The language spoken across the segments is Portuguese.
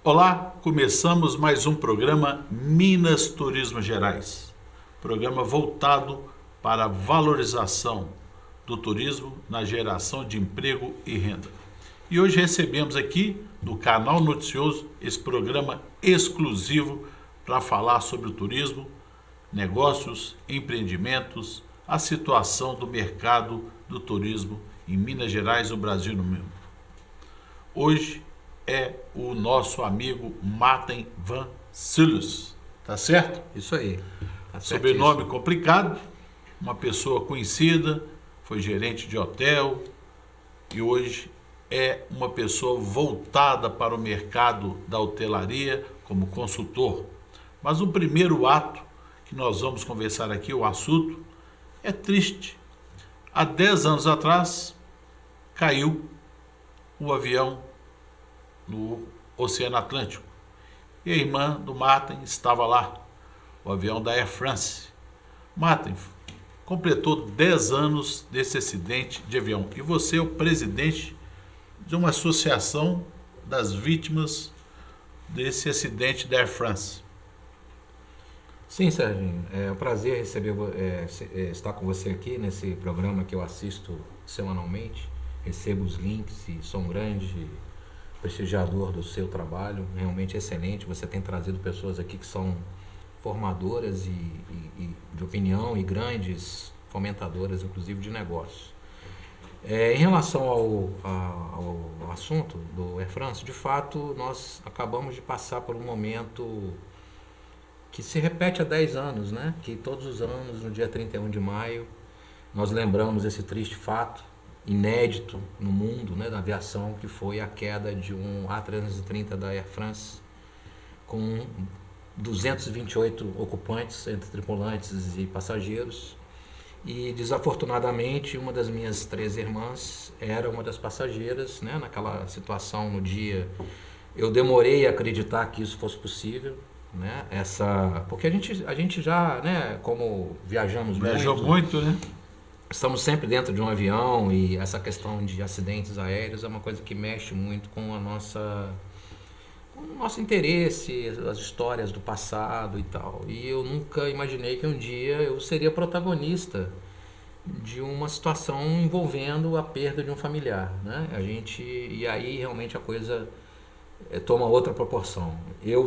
Olá, começamos mais um programa Minas Turismo Gerais, programa voltado para a valorização do turismo na geração de emprego e renda. E hoje recebemos aqui no canal noticioso esse programa exclusivo para falar sobre o turismo, negócios, empreendimentos, a situação do mercado do turismo em Minas Gerais, no Brasil e no mundo. Hoje é o nosso amigo Martin Van Silus, tá certo? Isso aí. Tá Sobrenome complicado, uma pessoa conhecida, foi gerente de hotel e hoje é uma pessoa voltada para o mercado da hotelaria como consultor. Mas o primeiro ato que nós vamos conversar aqui, o assunto, é triste. Há 10 anos atrás, caiu o avião no Oceano Atlântico. E a irmã do Martin estava lá, o avião da Air France. Martin completou 10 anos desse acidente de avião. E você é o presidente de uma associação das vítimas desse acidente da Air France. Sim, Serginho. É um prazer estar com você aqui nesse programa que eu assisto semanalmente. Recebo os links e sou um grande prestigiador do seu trabalho, realmente excelente. Você tem trazido pessoas aqui que são formadoras e de opinião e grandes fomentadoras, inclusive, de negócios. Em relação ao assunto do Air France, de fato, nós acabamos de passar por um momento que se repete há 10 anos, né? Que todos os anos, no dia 31 de maio, nós lembramos esse triste fato, inédito no mundo, né, da aviação, que foi a queda de um A330 da Air France com 228 ocupantes, entre tripulantes e passageiros. E desafortunadamente uma das minhas 3 irmãs era uma das passageiras, né, naquela situação no dia. Eu demorei a acreditar que isso fosse possível, né? Porque a gente já, né, como Viajou muito, né? Estamos sempre dentro de um avião e essa questão de acidentes aéreos é uma coisa que mexe muito com o nosso interesse, as histórias do passado e tal. E eu nunca imaginei que um dia eu seria protagonista de uma situação envolvendo a perda de um familiar, né? E aí realmente a coisa toma outra proporção. Eu,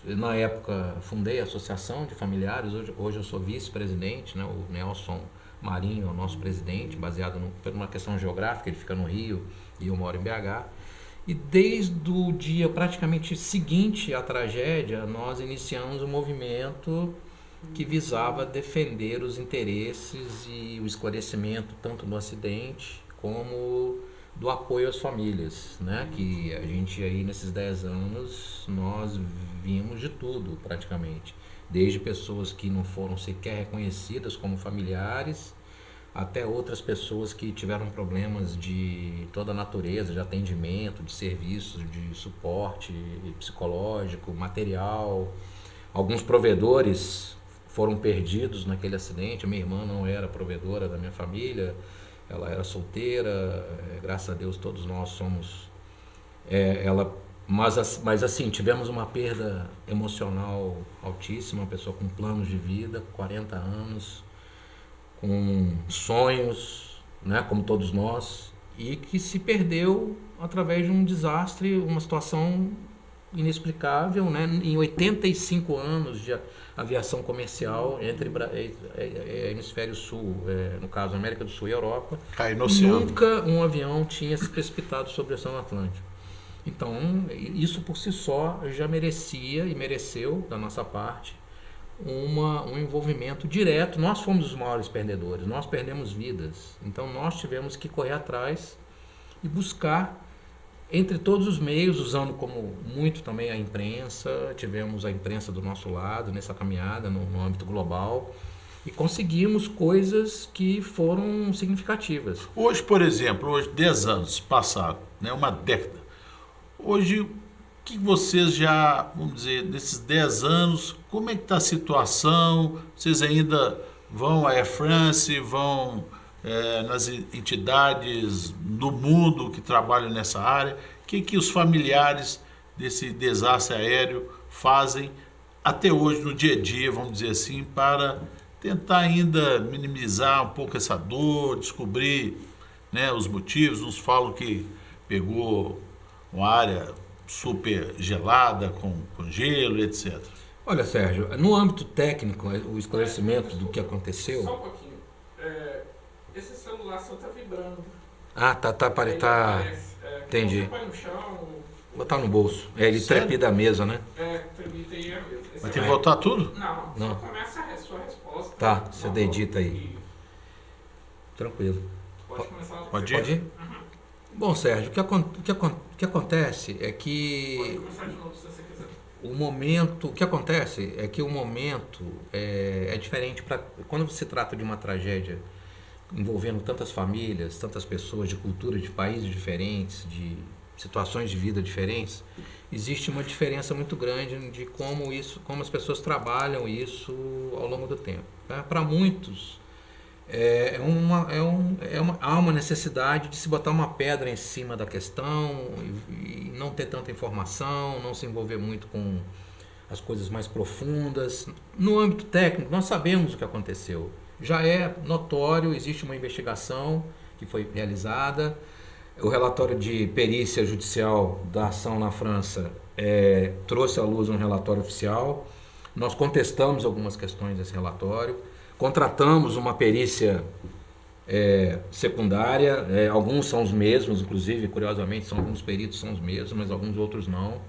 na época, fundei a Associação de Familiares, hoje eu sou vice-presidente, né? O Nelson Marinho é o nosso presidente, baseado por uma questão geográfica, ele fica no Rio e eu moro em BH. E desde o dia praticamente seguinte à tragédia, nós iniciamos um movimento que visava defender os interesses e o esclarecimento tanto do acidente como do apoio às famílias, né? Que a gente aí nesses 10 anos nós vimos de tudo praticamente, desde pessoas que não foram sequer reconhecidas como familiares, até outras pessoas que tiveram problemas de toda a natureza, de atendimento, de serviços, de suporte psicológico, material. Alguns provedores foram perdidos naquele acidente. A minha irmã não era provedora da minha família, ela era solteira, graças a Deus todos nós somos. Mas assim, tivemos uma perda emocional altíssima, uma pessoa com planos de vida, 40 anos, com sonhos, né, como todos nós, e que se perdeu através de um desastre, uma situação inexplicável, né, em 85 anos de aviação comercial entre hemisfério sul, no caso América do Sul e Europa. Cai no oceano. Nunca um avião tinha se precipitado sobre o Oceano Atlântico. Então, isso por si só já merecia e mereceu, da nossa parte, um envolvimento direto. Nós fomos os maiores perdedores, nós perdemos vidas. Então, nós tivemos que correr atrás e buscar, entre todos os meios, usando como muito também a imprensa. Tivemos a imprensa do nosso lado nessa caminhada no âmbito global e conseguimos coisas que foram significativas. Hoje, por exemplo, 10 anos passaram, né, uma década. Hoje, o que vocês já, vamos dizer, desses 10 anos, como é que está a situação? Vocês ainda vão à Air France, vão nas entidades do mundo que trabalham nessa área? O que os familiares desse desastre aéreo fazem até hoje, no dia a dia, vamos dizer assim, para tentar ainda minimizar um pouco essa dor, descobrir, né, os motivos. Uns falam que pegou uma área super gelada, com gelo, etc. Olha, Sérgio, no âmbito técnico, o esclarecimento do que aconteceu... Só um pouquinho. Esse celular só está vibrando. Ah, tá, entendi. Você põe no chão... Botar no bolso. Ele Sério? trepida a mesa, né? Tremita aí a mesa. Mas tem que voltar tudo? Não, só começa a sua resposta. Tá, você dedita aí. Tranquilo. Pode começar. Pode Pode ir? Bom, Sérgio, o que acontece é Pode que começar de novo se você quiser. o que acontece é que o momento é diferente para quando se trata de uma tragédia envolvendo tantas famílias, tantas pessoas de culturas, de países diferentes, de situações de vida diferentes, existe uma diferença muito grande de como as pessoas trabalham isso ao longo do tempo. Para muitos há uma necessidade de se botar uma pedra em cima da questão e não ter tanta informação, não se envolver muito com as coisas mais profundas. No âmbito técnico, nós sabemos o que aconteceu. Já é notório, existe uma investigação que foi realizada. O relatório de perícia judicial da ação na França trouxe à luz um relatório oficial. Nós contestamos algumas questões desse relatório. Contratamos uma perícia secundária, alguns são os mesmos, inclusive, curiosamente, alguns peritos são os mesmos, mas alguns outros não.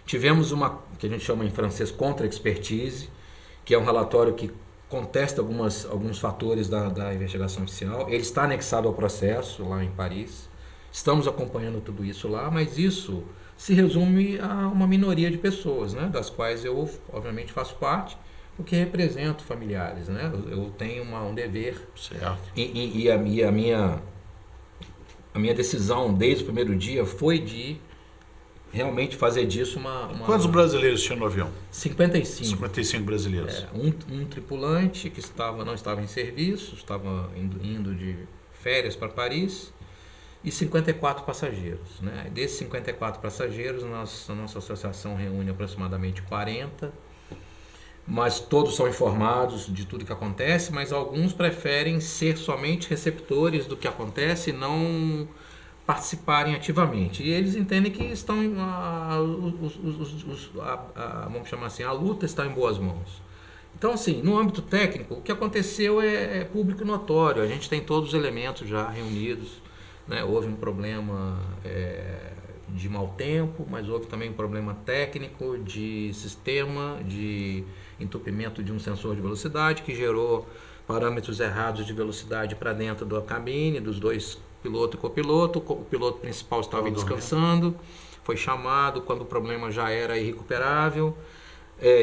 Tivemos uma, que a gente chama em francês, contra-expertise, que é um relatório que contesta alguns fatores da investigação oficial. Ele está anexado ao processo lá em Paris. Estamos acompanhando tudo isso lá, mas isso se resume a uma minoria de pessoas, né, das quais eu, obviamente, faço parte, porque represento familiares, né? Eu tenho um dever. Certo. E a minha decisão desde o primeiro dia foi de realmente fazer disso uma... Quantos brasileiros tinham no avião? 55. 55 brasileiros. Um tripulante que não estava em serviço, estava indo de férias para Paris, e 54 passageiros, né? Desses 54 passageiros, a nossa associação reúne aproximadamente 40, mas todos são informados de tudo que acontece, mas alguns preferem ser somente receptores do que acontece e não participarem ativamente. E eles entendem que estão, vamos chamar assim, a luta está em boas mãos. Então, assim, no âmbito técnico, o que aconteceu é público e notório. A gente tem todos os elementos já reunidos, né? Houve um problema de mau tempo, mas houve também um problema técnico de sistema, de entupimento de um sensor de velocidade que gerou parâmetros errados de velocidade para dentro da cabine, dos dois, piloto e copiloto. O piloto principal estava descansando, foi chamado quando o problema já era irrecuperável.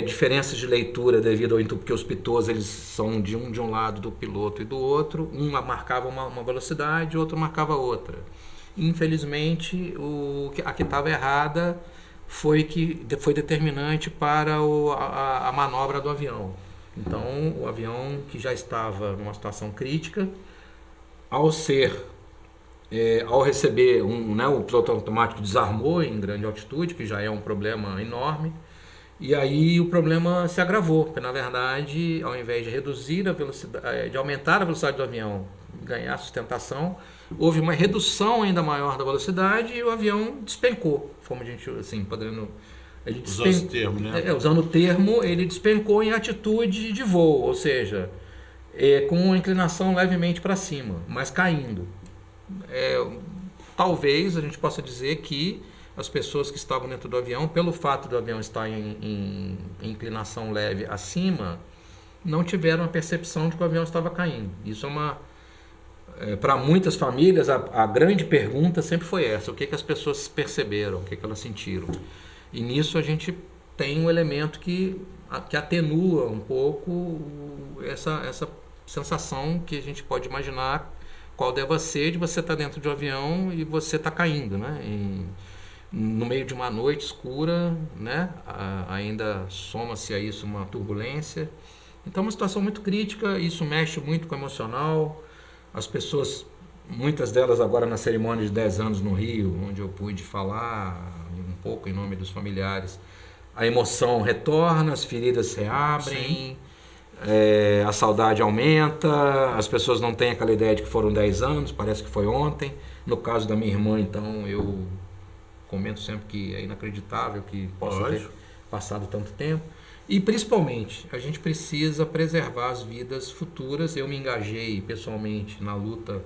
Diferenças de leitura devido ao entupimento, porque os pitôs eles são de um lado do piloto e do outro. Um marcava uma velocidade, o outro marcava outra. Infelizmente, a que estava errada foi determinante para a manobra do avião. Então, o avião, que já estava numa situação crítica, ao receber o piloto automático desarmou em grande altitude, que já é um problema enorme, e aí o problema se agravou, porque na verdade, ao invés de reduzir a velocidade, de aumentar a velocidade do avião, ganhar sustentação, houve uma redução ainda maior da velocidade e o avião despencou, como a gente, assim, Usando o termo, né? Usando o termo, ele despencou em atitude de voo, ou seja, com uma inclinação levemente para cima, mas caindo. Talvez a gente possa dizer que as pessoas que estavam dentro do avião, pelo fato do avião estar em inclinação leve acima, não tiveram a percepção de que o avião estava caindo. Isso para muitas famílias, a grande pergunta sempre foi essa: o que as pessoas perceberam, o que elas sentiram? E nisso a gente tem um elemento que atenua um pouco essa sensação que a gente pode imaginar qual deva ser de você estar dentro de um avião e você estar caindo, né? No meio de uma noite escura, né? Ainda soma-se a isso uma turbulência. Então é uma situação muito crítica, isso mexe muito com o emocional. As pessoas muitas delas agora na cerimônia de 10 anos no Rio, onde eu pude falar um pouco em nome dos familiares. A emoção retorna, as feridas se reabrem, a saudade aumenta, as pessoas não têm aquela ideia de que foram 10 anos, parece que foi ontem. No caso da minha irmã, então, eu comento sempre que é inacreditável que possa ter passado tanto tempo. E principalmente, a gente precisa preservar as vidas futuras. Eu me engajei pessoalmente na luta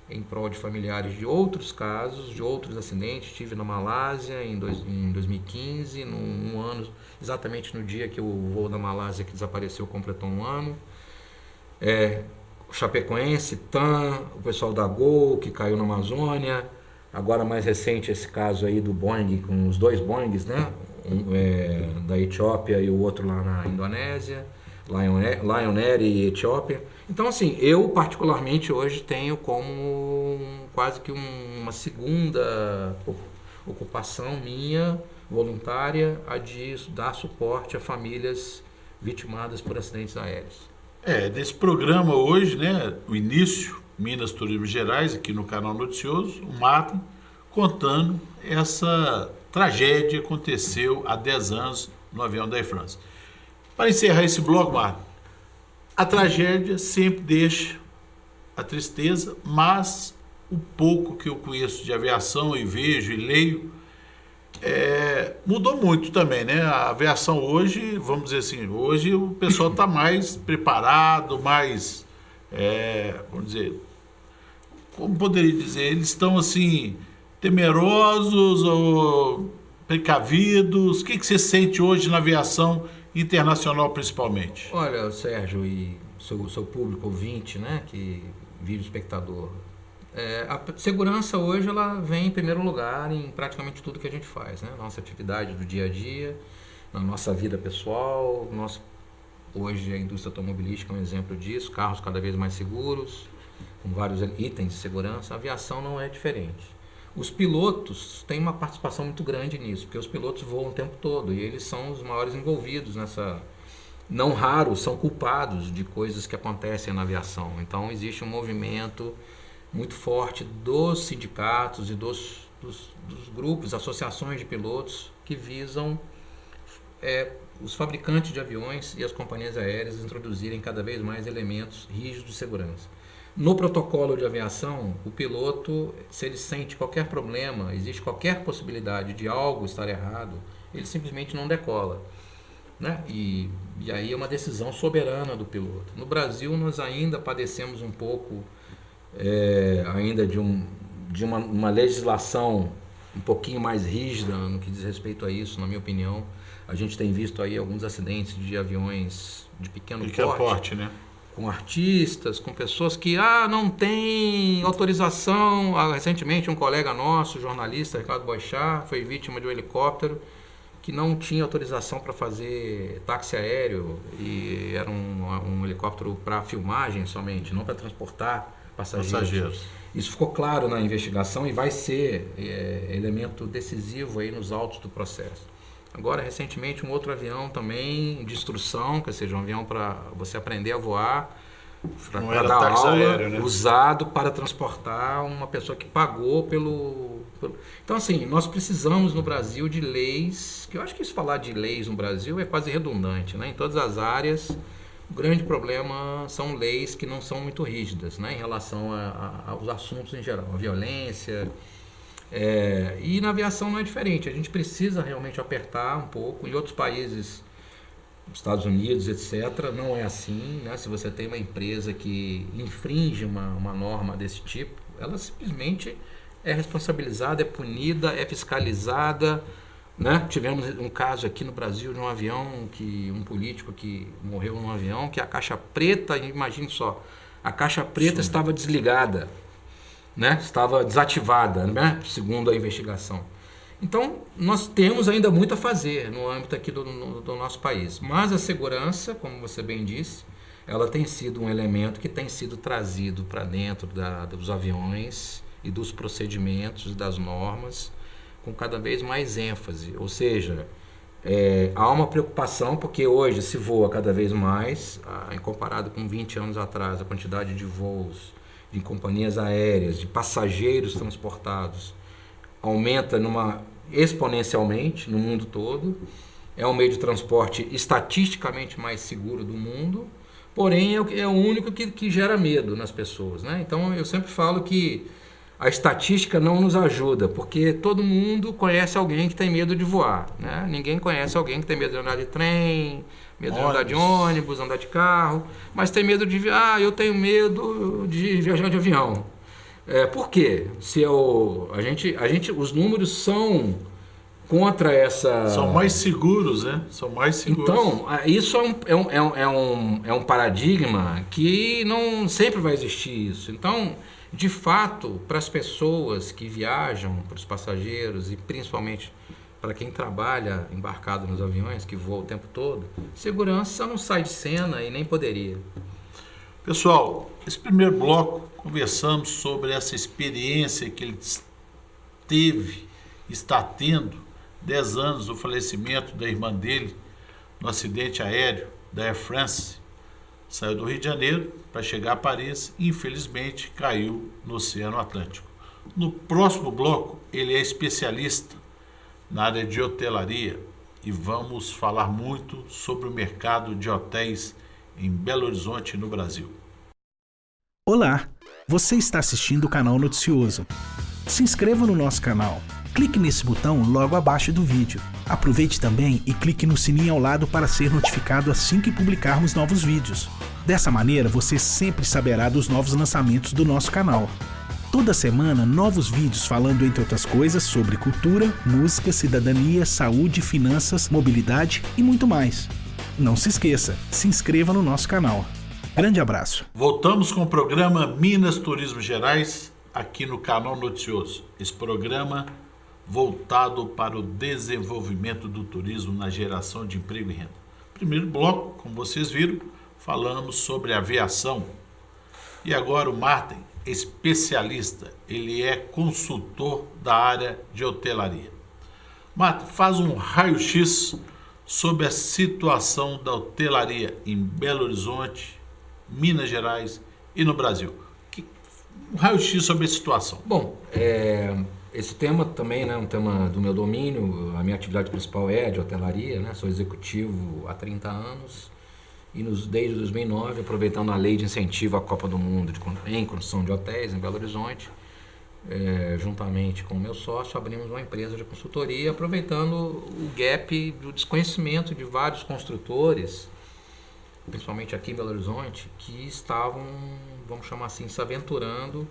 em prol de familiares de outros casos, de outros acidentes. Estive na Malásia em 2015, num ano, exatamente no dia que o voo da Malásia que desapareceu completou um ano. O Chapecoense, TAM, o pessoal da Gol que caiu na Amazônia. Agora mais recente esse caso aí do Boeing, com os 2 Boeings, né? Da Etiópia e o outro lá na Indonésia, Lion Air e Etiópia. Então, assim, eu particularmente hoje tenho como quase que uma segunda ocupação minha, voluntária, a de dar suporte a famílias vitimadas por acidentes aéreos. Nesse programa hoje, né, o início, Minas Turismo Gerais, aqui no canal Noticioso, o Martin contando essa tragédia que aconteceu há 10 anos no avião da Air France. Para encerrar esse bloco, Martin, a tragédia sempre deixa a tristeza, mas o pouco que eu conheço de aviação e vejo e leio, mudou muito também, né? A aviação hoje, vamos dizer assim, hoje o pessoal está mais preparado, mais, vamos dizer, como poderia dizer, eles estão assim, temerosos ou precavidos. O que você sente hoje na aviação internacional principalmente? Olha, Sérgio e seu público ouvinte, né, que vive espectador, a segurança hoje ela vem em primeiro lugar em praticamente tudo que a gente faz, né? Nossa atividade do dia a dia, na nossa vida pessoal. Hoje a indústria automobilística é um exemplo disso, carros cada vez mais seguros, com vários itens de segurança. A aviação não é diferente. Os pilotos têm uma participação muito grande nisso, porque os pilotos voam o tempo todo e eles são os maiores envolvidos nessa. Não raros são culpados de coisas que acontecem na aviação. Então existe um movimento muito forte dos sindicatos e dos grupos, associações de pilotos que visam os fabricantes de aviões e as companhias aéreas introduzirem cada vez mais elementos rígidos de segurança. No protocolo de aviação, o piloto, se ele sente qualquer problema, existe qualquer possibilidade de algo estar errado, ele simplesmente não decola, né? E aí é uma decisão soberana do piloto. No Brasil, nós ainda padecemos um pouco ainda de uma legislação um pouquinho mais rígida no que diz respeito a isso, na minha opinião. A gente tem visto aí alguns acidentes de aviões de pequeno porte, né? Com artistas, com pessoas que não tem autorização. Recentemente um colega nosso, jornalista, Ricardo Boixá, foi vítima de um helicóptero que não tinha autorização para fazer táxi aéreo e era um helicóptero para filmagem somente, não para transportar passageiros. Isso ficou claro na investigação e vai ser elemento decisivo aí nos autos do processo. Agora, recentemente, um outro avião também de instrução, que seja um avião para você aprender a voar, para dar aula, aéreo, né? Usado para transportar uma pessoa que pagou pelo... Então, assim, nós precisamos no Brasil de leis, que eu acho que isso falar de leis no Brasil é quase redundante, né? Em todas as áreas, o grande problema são leis que não são muito rígidas, né? Em relação aos assuntos em geral, a violência... e na aviação não é diferente, a gente precisa realmente apertar um pouco. Em outros países, Estados Unidos, etc., não é assim, né? Se você tem uma empresa que infringe uma norma desse tipo, ela simplesmente é responsabilizada, é punida, é fiscalizada, né? Tivemos um caso aqui no Brasil de um avião, um político que morreu num avião, que a caixa preta, imagine só, a caixa preta estava desligada, né? Estava desativada, né? Segundo a investigação. Então, nós temos ainda muito a fazer no âmbito aqui do nosso país. Mas a segurança, como você bem disse, ela tem sido um elemento que tem sido trazido para dentro dos aviões e dos procedimentos, das normas, com cada vez mais ênfase. Ou seja, há uma preocupação, porque hoje se voa cada vez mais, comparado com 20 anos atrás, a quantidade de voos de companhias aéreas, de passageiros transportados, aumenta exponencialmente no mundo todo. É o meio de transporte estatisticamente mais seguro do mundo, porém é o único que gera medo nas pessoas, né? Então eu sempre falo que a estatística não nos ajuda, porque todo mundo conhece alguém que tem medo de voar, né? Ninguém conhece alguém que tem medo de andar de trem, medo de andar de ônibus, andar de carro, mas tem medo de eu tenho medo de viajar de avião. Por quê? Os números são contra essa... São mais seguros, né? São mais seguros. Então, isso é um paradigma que não sempre vai existir isso. Então, de fato, para as pessoas que viajam, para os passageiros e principalmente para quem trabalha embarcado nos aviões, que voa o tempo todo, segurança não sai de cena e nem poderia. Pessoal, esse primeiro bloco conversamos sobre essa experiência que ele está tendo, 10 anos do falecimento da irmã dele no acidente aéreo da Air France. Saiu do Rio de Janeiro para chegar a Paris e infelizmente caiu no Oceano Atlântico. No próximo bloco, ele é especialista na área de hotelaria e vamos falar muito sobre o mercado de hotéis em Belo Horizonte, no Brasil. Olá, você está assistindo o canal Noticioso. Se inscreva no nosso canal. Clique nesse botão logo abaixo do vídeo. Aproveite também e clique no sininho ao lado para ser notificado assim que publicarmos novos vídeos. Dessa maneira, você sempre saberá dos novos lançamentos do nosso canal. Toda semana, novos vídeos falando, entre outras coisas, sobre cultura, música, cidadania, saúde, finanças, mobilidade e muito mais. Não se esqueça, se inscreva no nosso canal. Grande abraço. Voltamos com o programa Minas Turismo Gerais, aqui no canal Noticioso. Esse programa voltado para o desenvolvimento do turismo na geração de emprego e renda. Primeiro bloco, como vocês viram, falamos sobre aviação. E agora o Martin, especialista, ele é consultor da área de hotelaria. Martin, faz um raio-x sobre a situação da hotelaria em Belo Horizonte, Minas Gerais e no Brasil. Um raio-x sobre a situação. Bom, esse tema também, né, um tema do meu domínio. A minha atividade principal é de hotelaria, né? Sou executivo há 30 anos e desde 2009, aproveitando a lei de incentivo à Copa do Mundo em construção de hotéis em Belo Horizonte, juntamente com o meu sócio, abrimos uma empresa de consultoria, aproveitando o gap do desconhecimento de vários construtores, principalmente aqui em Belo Horizonte, que estavam, vamos chamar assim, se aventurando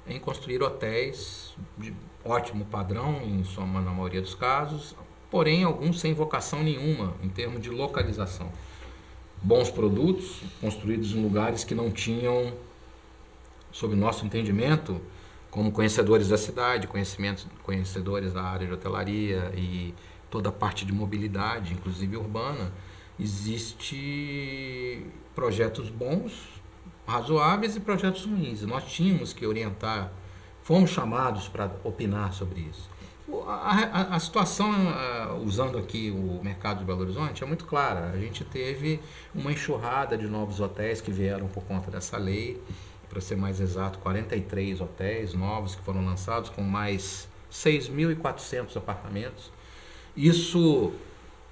em construir hotéis de ótimo padrão, na maioria dos casos, porém alguns sem vocação nenhuma em termos de localização. Bons produtos construídos em lugares que não tinham, sob nosso entendimento, como conhecedores da cidade, conhecedores da área de hotelaria e toda a parte de mobilidade, inclusive urbana, existe projetos bons, razoáveis e projetos ruins. Nós tínhamos que orientar, fomos chamados para opinar sobre isso. A situação, usando aqui o mercado de Belo Horizonte, é muito clara. A gente teve uma enxurrada de novos hotéis que vieram por conta dessa lei, para ser mais exato, 43 hotéis novos que foram lançados, com mais 6.400 apartamentos. Isso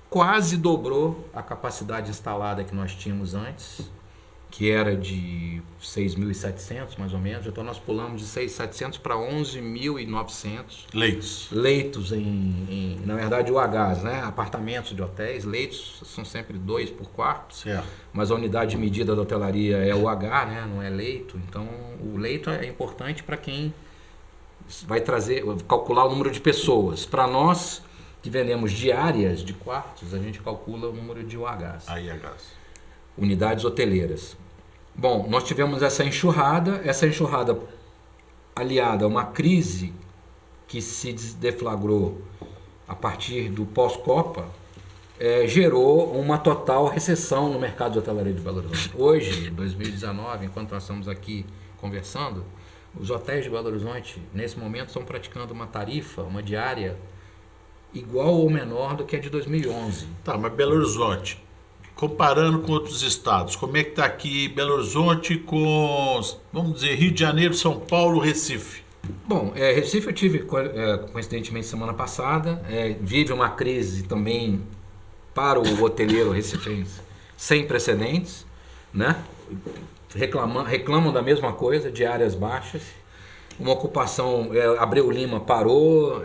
quase dobrou a capacidade instalada que nós tínhamos antes, que era de 6.700 mais ou menos. Então nós pulamos de 6.700 para 11.900 leitos na verdade UHs, né? Apartamentos de hotéis. Leitos são sempre 2 por quarto, certo. Mas a unidade de medida da hotelaria é UH, né? Não é leito. Então o leito é importante para quem vai calcular o número de pessoas. Para nós que vendemos diárias de quartos, a gente calcula o número de UHs. Unidades hoteleiras. Bom, nós tivemos essa enxurrada aliada a uma crise que se deflagrou a partir do pós-Copa, gerou uma total recessão no mercado de hotelaria de Belo Horizonte. Hoje, em 2019, enquanto nós estamos aqui conversando, os hotéis de Belo Horizonte, nesse momento, estão praticando uma tarifa, uma diária, igual ou menor do que a de 2011. Tá, mas Belo Horizonte, comparando com outros estados, como é que está aqui Belo Horizonte com, vamos dizer, Rio de Janeiro, São Paulo, Recife? Bom, Recife eu tive, coincidentemente, semana passada, vive uma crise também para o hoteleiro recifense sem precedentes, né? Reclamam da mesma coisa, de áreas baixas, uma ocupação, Abreu Lima parou,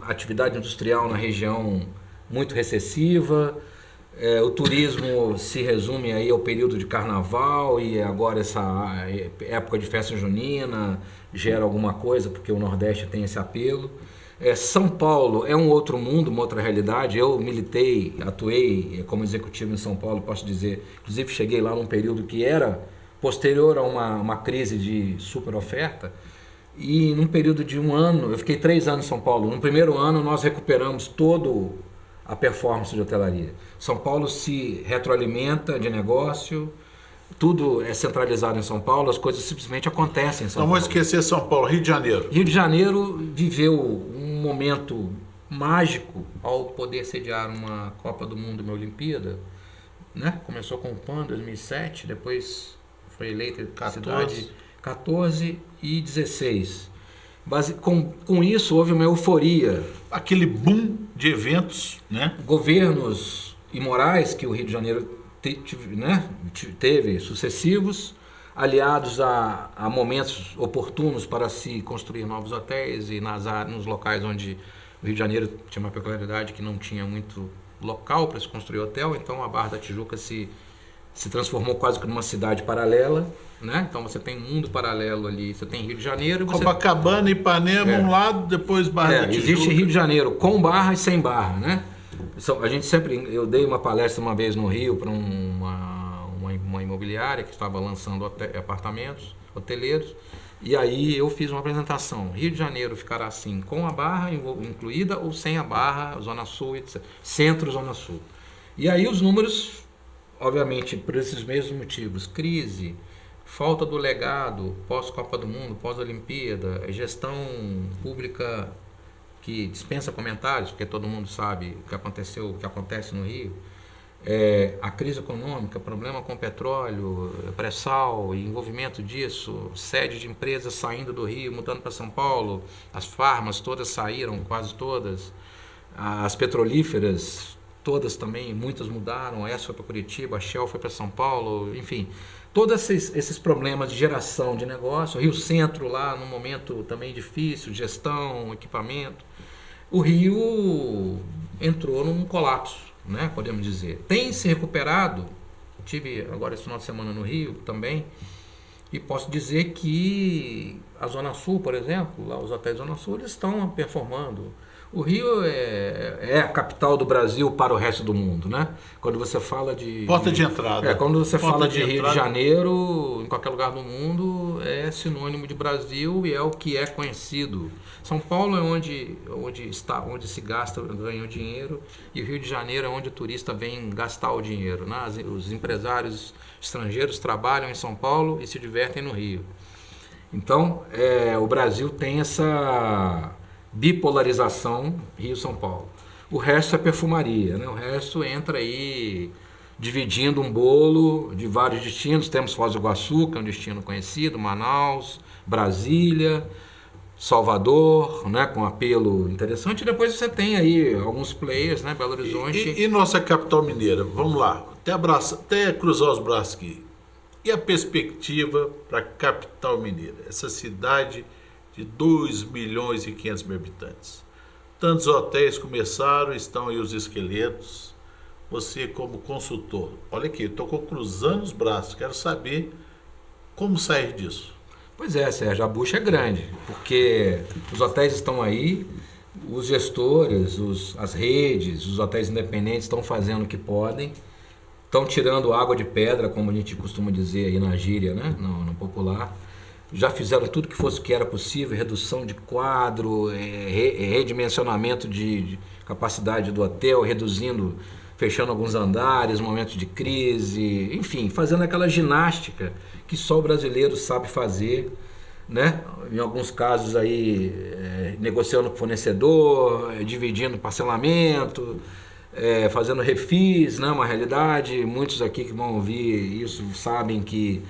atividade industrial na região muito recessiva, o turismo se resume aí ao período de carnaval e agora essa época de festa junina gera alguma coisa porque o Nordeste tem esse apelo. São Paulo é um outro mundo, uma outra realidade. Eu militei, atuei como executivo em São Paulo, posso dizer, inclusive cheguei lá num período que era posterior a uma crise de super oferta, e num período de 1 ano, eu fiquei 3 anos em São Paulo. No primeiro ano nós recuperamos todo a performance de hotelaria. São Paulo se retroalimenta de negócio, tudo é centralizado em São Paulo, as coisas simplesmente acontecem em São Paulo. Não vamos esquecer São Paulo, Rio de Janeiro. Rio de Janeiro viveu um momento mágico ao poder sediar uma Copa do Mundo, uma Olimpíada, né? Começou com o PAN em 2007, depois foi eleita cidade 14 e 16. Com isso houve uma euforia. Aquele boom de eventos, né? Governos imorais que o Rio de Janeiro teve sucessivos, aliados a momentos oportunos para se construir novos hotéis e nos locais onde o Rio de Janeiro tinha uma peculiaridade que não tinha muito local para se construir hotel, então a Barra da Tijuca se transformou quase que numa cidade paralela, né? Então você tem um mundo paralelo ali, você tem Rio de Janeiro... Copacabana, Ipanema, um lado, depois Barra da Tijuca. Existe Rio de Janeiro com barra e sem barra, né? A gente eu dei uma palestra uma vez no Rio para uma imobiliária que estava lançando apartamentos hoteleiros, e aí eu fiz uma apresentação. Rio de Janeiro ficará assim, com a barra incluída ou sem a barra, Zona Sul, etc. Centro, Zona Sul. E aí os números, obviamente, por esses mesmos motivos, crise, falta do legado, pós-Copa do Mundo, pós-Olimpíada, gestão pública que dispensa comentários, porque todo mundo sabe o que aconteceu, o que acontece no Rio, a crise econômica, problema com petróleo, pré-sal e envolvimento disso, sede de empresas saindo do Rio, mudando para São Paulo, as farmas todas saíram, quase todas, as petrolíferas todas também, muitas mudaram, a ESSO foi para Curitiba, a Shell foi para São Paulo, enfim, todos esses problemas de geração de negócio, Rio Centro lá num momento também difícil, gestão, equipamento, o Rio entrou num colapso, né, podemos dizer. Tem se recuperado, tive agora esse final de semana no Rio também, e posso dizer que a Zona Sul, por exemplo, lá os hotéis da Zona Sul, eles estão performando. O Rio é a capital do Brasil para o resto do mundo, né? Quando você fala de... Porta de entrada. Quando você fala de Rio entrada. de Janeiro, em qualquer lugar do mundo, é sinônimo de Brasil e é o que é conhecido. São Paulo é onde se gasta, ganha o dinheiro, e o Rio de Janeiro é onde o turista vem gastar o dinheiro, né? Os empresários estrangeiros trabalham em São Paulo e se divertem no Rio. Então, o Brasil tem essa bipolarização Rio-São Paulo. O resto é perfumaria, né? O resto entra aí dividindo um bolo de vários destinos. Temos Foz do Iguaçu, que é um destino conhecido, Manaus, Brasília, Salvador, né, com apelo interessante. E depois você tem aí alguns players, né, Belo Horizonte. E nossa capital mineira, vamos lá, até cruzar os braços aqui. E a perspectiva para a capital mineira, essa cidade de 2.500.000 habitantes. Tantos hotéis começaram, estão aí os esqueletos. Você como consultor, olha aqui, estou cruzando os braços, quero saber como sair disso. Pois é, Sérgio, a bucha é grande, porque os hotéis estão aí, os gestores, as redes, os hotéis independentes estão fazendo o que podem, estão tirando água de pedra, como a gente costuma dizer aí na gíria, né? no popular. Já fizeram tudo que era possível, redução de quadro, redimensionamento de capacidade do hotel, fechando alguns andares, momentos de crise, enfim, fazendo aquela ginástica que só o brasileiro sabe fazer, né? Em alguns casos aí negociando com o fornecedor, dividindo parcelamento, fazendo refis, né, uma realidade. Muitos aqui que vão ouvir isso sabem que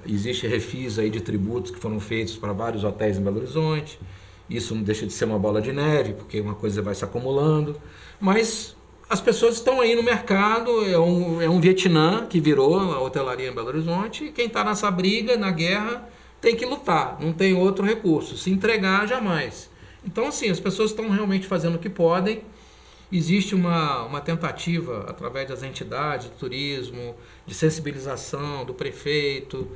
existe refis aí de tributos que foram feitos para vários hotéis em Belo Horizonte. Isso não deixa de ser uma bola de neve, porque uma coisa vai se acumulando. Mas as pessoas estão aí no mercado, é um Vietnã que virou a hotelaria em Belo Horizonte, e quem está nessa briga, na guerra, tem que lutar, não tem outro recurso, se entregar jamais. Então, assim, as pessoas estão realmente fazendo o que podem. Existe uma tentativa, através das entidades de turismo, de sensibilização do prefeito,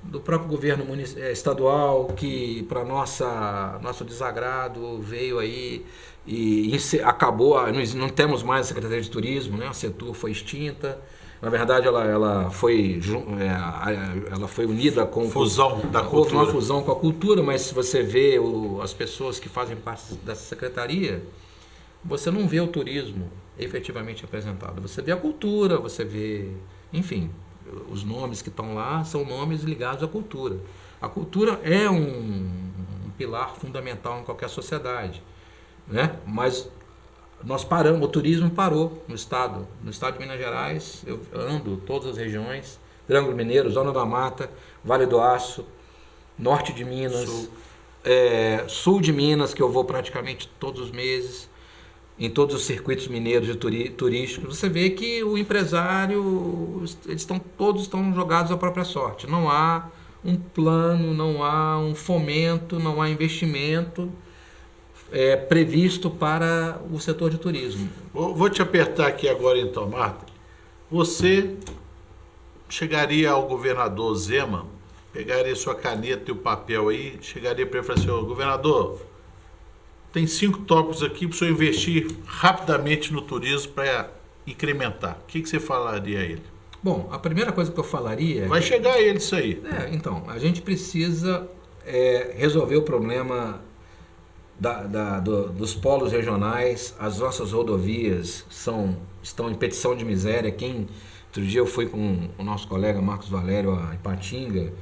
do próprio governo estadual, que para nosso desagrado veio aí e acabou, não temos mais a Secretaria de Turismo, né? A Setur foi extinta. Na verdade, ela foi unida com... Fusão da cultura. Houve uma fusão com a cultura, mas se você vê as pessoas que fazem parte dessa secretaria, você não vê o turismo efetivamente apresentado. Você vê a cultura, você vê... Enfim, os nomes que estão lá são nomes ligados à cultura. A cultura é um pilar fundamental em qualquer sociedade, né? Mas nós paramos, o turismo parou no estado. No estado de Minas Gerais, eu ando todas as regiões, Triângulo Mineiro, Zona da Mata, Vale do Aço, Norte de Minas, Sul de Minas, que eu vou praticamente todos os meses, em todos os circuitos mineiros e turísticos. Você vê que o empresário, todos estão jogados à própria sorte. Não há um plano, não há um fomento, não há investimento previsto para o setor de turismo. Vou te apertar aqui agora então, Marta. Você chegaria ao governador Zema, pegaria sua caneta e o papel aí, chegaria para ele e falaria assim: governador, tem 5 tópicos aqui para o senhor investir rapidamente no turismo para incrementar. O que você falaria a ele? Bom, a primeira coisa que eu falaria... Vai chegar a ele isso aí. Então, a gente precisa resolver o problema dos polos regionais. As nossas rodovias estão em petição de miséria. Outro dia eu fui com o nosso colega Marcos Valério a Ipatinga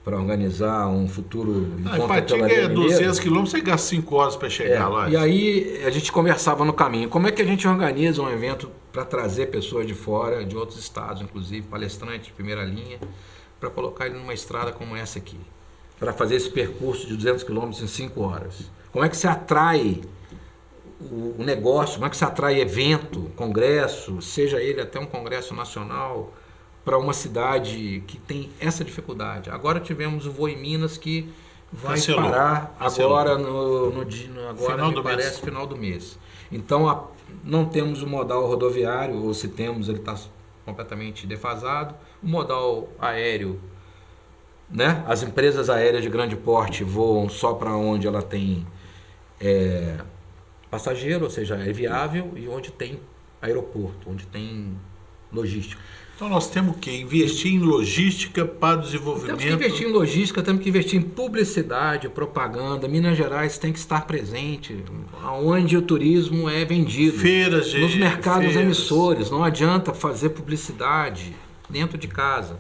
para organizar um futuro encontro. Ipatinga é 200 quilômetros, você gasta 5 horas para chegar lá. E aí a gente conversava no caminho. Como é que a gente organiza um evento para trazer pessoas de fora, de outros estados, inclusive palestrantes de primeira linha, para colocar ele numa estrada como essa aqui, para fazer esse percurso de 200 quilômetros em 5 horas? Como é que se atrai o negócio, como é que se atrai evento, congresso, seja ele até um congresso nacional, para uma cidade que tem essa dificuldade? Agora tivemos o Voo em Minas, que vai parar agora final do mês. Então não temos o modal rodoviário, ou se temos, ele está completamente defasado. O modal aéreo, né? As empresas aéreas de grande porte voam só para onde ela tem passageiro, ou seja, é viável, e onde tem aeroporto, onde tem logística. Então nós temos que investir em logística para o desenvolvimento. Temos que investir em logística, temos que investir em publicidade, propaganda. Minas Gerais tem que estar presente onde o turismo é vendido. Nos mercados emissores. Não adianta fazer publicidade dentro de casa.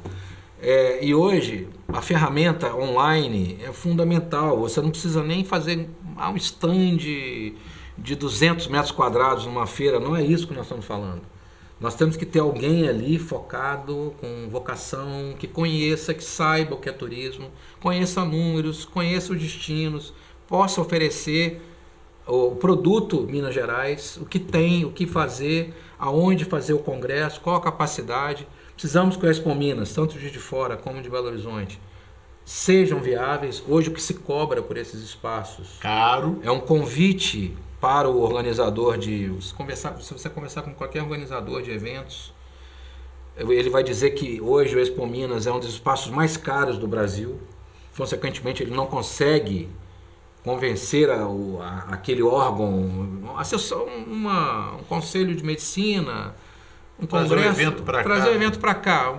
E hoje a ferramenta online é fundamental. Você não precisa nem fazer um stand de 200 metros quadrados numa feira. Não é isso que nós estamos falando. Nós temos que ter alguém ali focado, com vocação, que conheça, que saiba o que é turismo, conheça números, conheça os destinos, possa oferecer o produto Minas Gerais, o que tem, o que fazer, aonde fazer o congresso, qual a capacidade. Precisamos que o Expo Minas, tanto de fora como de Belo Horizonte, sejam viáveis. Hoje o que se cobra por esses espaços caro. É um convite para o organizador se você conversar com qualquer organizador de eventos, ele vai dizer que hoje o Expo Minas é um dos espaços mais caros do Brasil. Consequentemente, ele não consegue convencer aquele órgão, um conselho de medicina, um congresso, trazer o evento para cá.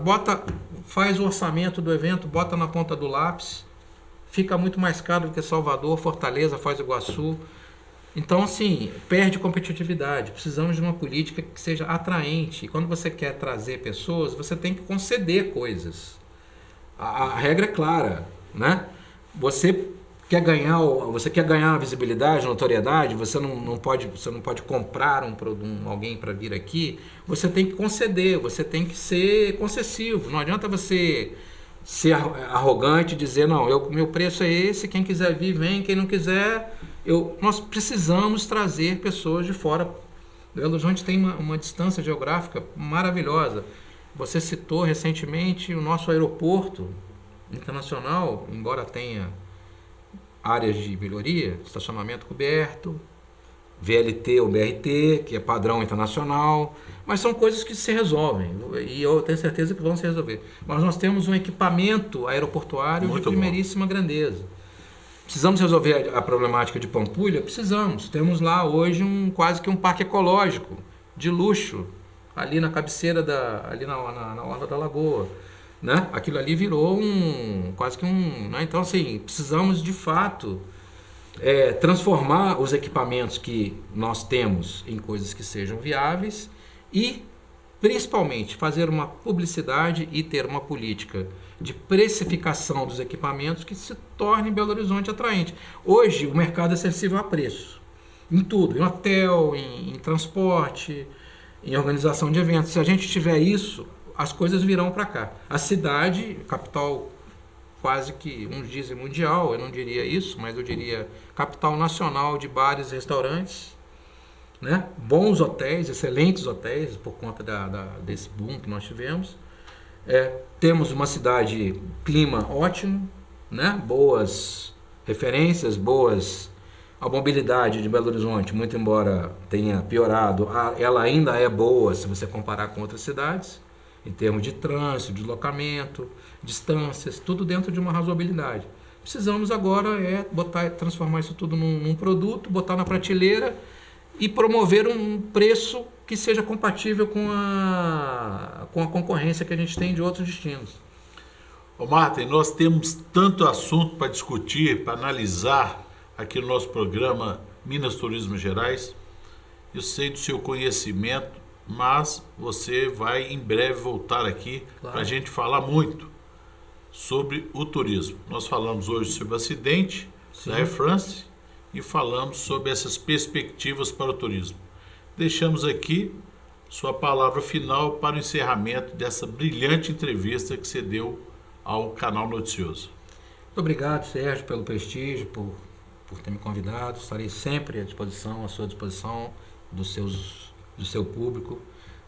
Faz o orçamento do evento, bota na ponta do lápis, fica muito mais caro do que Salvador, Fortaleza, Foz do Iguaçu. Então, assim, perde competitividade. Precisamos de uma política que seja atraente. E quando você quer trazer pessoas, você tem que conceder coisas. A regra é clara, né? Você você quer ganhar visibilidade, notoriedade, você não pode comprar alguém para vir aqui, você tem que conceder, você tem que ser concessivo. Não adianta você ser arrogante e dizer, não, meu preço é esse, quem quiser vir, vem, quem não quiser... Nós precisamos trazer pessoas de fora. Belo Horizonte tem uma distância geográfica maravilhosa. Você citou recentemente o nosso aeroporto internacional, embora tenha áreas de melhoria, estacionamento coberto, VLT ou BRT, que é padrão internacional, mas são coisas que se resolvem, e eu tenho certeza que vão se resolver. Mas nós temos um equipamento aeroportuário de primeiríssima grandeza. Precisamos resolver a problemática de Pampulha? Precisamos. Temos lá hoje quase que um parque ecológico de luxo, ali na cabeceira, ali na orla da lagoa. Né? Aquilo ali virou quase que né? Então, assim, precisamos de fato transformar os equipamentos que nós temos em coisas que sejam viáveis e, principalmente, fazer uma publicidade e ter uma política de precificação dos equipamentos que se torne Belo Horizonte atraente. Hoje, o mercado é sensível a preço, em tudo, em hotel, em transporte, em organização de eventos. Se a gente tiver isso, as coisas virão para cá. A cidade, capital quase que, uns dizem mundial, eu não diria isso, mas eu diria capital nacional de bares e restaurantes, né? Bons hotéis, excelentes hotéis, por conta desse boom que nós tivemos. Temos uma cidade, clima ótimo, né? Boas referências, a mobilidade de Belo Horizonte, muito embora tenha piorado, ela ainda é boa se você comparar com outras cidades, em termos de trânsito, deslocamento, distâncias, tudo dentro de uma razoabilidade. Precisamos agora transformar isso tudo num produto, botar na prateleira e promover um preço que seja compatível com a concorrência que a gente tem de outros destinos. Ô Martin, nós temos tanto assunto para discutir, para analisar aqui no nosso programa Minas Turismo Gerais. Eu sei do seu conhecimento, mas você vai em breve voltar aqui para a gente falar muito sobre o turismo. Nós falamos hoje sobre o acidente da Air France e falamos sobre essas perspectivas para o turismo. Deixamos aqui sua palavra final para o encerramento dessa brilhante entrevista que você deu ao Canal Noticioso. Muito obrigado, Sérgio, pelo prestígio, por ter me convidado. Estarei sempre à sua disposição, do seu público,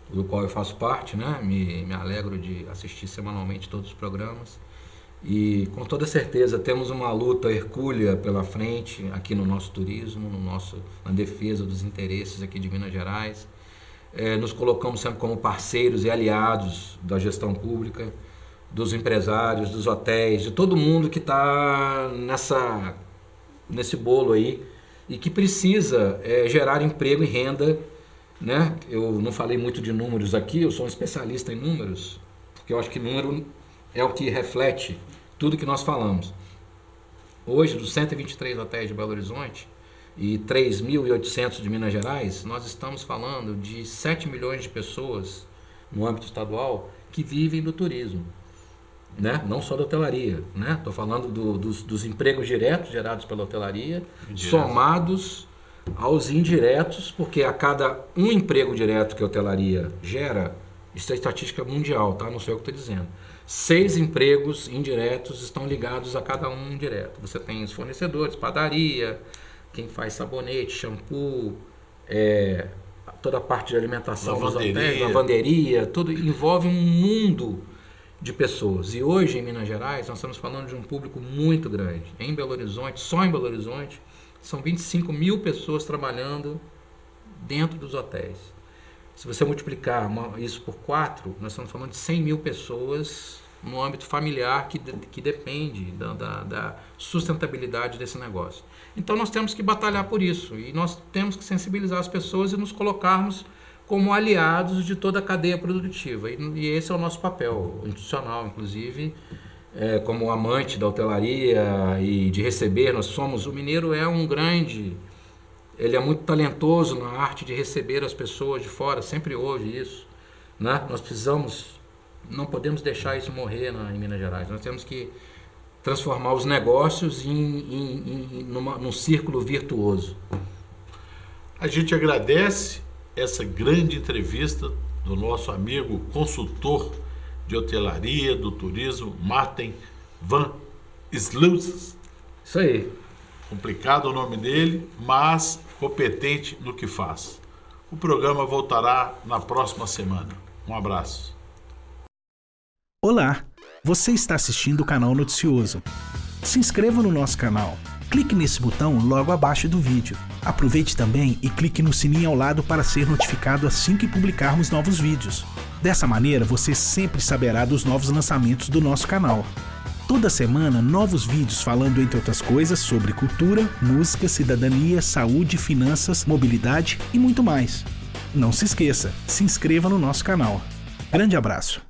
do qual eu faço parte, né? Me alegro de assistir semanalmente todos os programas. E com toda certeza temos uma luta hercúlea pela frente aqui no nosso turismo, na defesa dos interesses aqui de Minas Gerais. Nos colocamos sempre como parceiros e aliados da gestão pública, dos empresários, dos hotéis, de todo mundo que está nesse bolo aí e que precisa gerar emprego e renda, né? Eu não falei muito de números aqui, eu sou um especialista em números, porque eu acho que número é o que reflete tudo que nós falamos. Hoje, dos 123 hotéis de Belo Horizonte e 3.800 de Minas Gerais, nós estamos falando de 7 milhões de pessoas no âmbito estadual que vivem do turismo, né? Não só da hotelaria, né? Estou falando dos empregos diretos gerados pela hotelaria, somados aos indiretos, porque a cada um emprego direto que a hotelaria gera, isso é estatística mundial, tá? Não sei o que estou dizendo. 6 empregos indiretos estão ligados a cada um direto. Você tem os fornecedores, padaria, quem faz sabonete, shampoo, toda a parte de alimentação dos hotéis, lavanderia, tudo envolve um mundo de pessoas. E hoje em Minas Gerais nós estamos falando de um público muito grande. Em Belo Horizonte, só em Belo Horizonte, são 25 mil pessoas trabalhando dentro dos hotéis. Se você multiplicar isso por 4, nós estamos falando de 100 mil pessoas no âmbito familiar que depende da sustentabilidade desse negócio. Então nós temos que batalhar por isso e nós temos que sensibilizar as pessoas e nos colocarmos como aliados de toda a cadeia produtiva. E esse é o nosso papel institucional, inclusive, como amante da hotelaria e de receber. O mineiro ele é muito talentoso na arte de receber as pessoas de fora, sempre houve isso, né? Não podemos deixar isso morrer em Minas Gerais. Nós temos que transformar os negócios num círculo virtuoso. A gente agradece essa grande entrevista do nosso amigo consultor de hotelaria, do turismo, Martin van Sluis. Isso aí. Complicado o nome dele, mas competente no que faz. O programa voltará na próxima semana. Um abraço. Olá, você está assistindo o canal Noticioso. Se inscreva no nosso canal. Clique nesse botão logo abaixo do vídeo. Aproveite também e clique no sininho ao lado para ser notificado assim que publicarmos novos vídeos. Dessa maneira, você sempre saberá dos novos lançamentos do nosso canal. Toda semana, novos vídeos falando, entre outras coisas, sobre cultura, música, cidadania, saúde, finanças, mobilidade e muito mais. Não se esqueça, se inscreva no nosso canal. Grande abraço!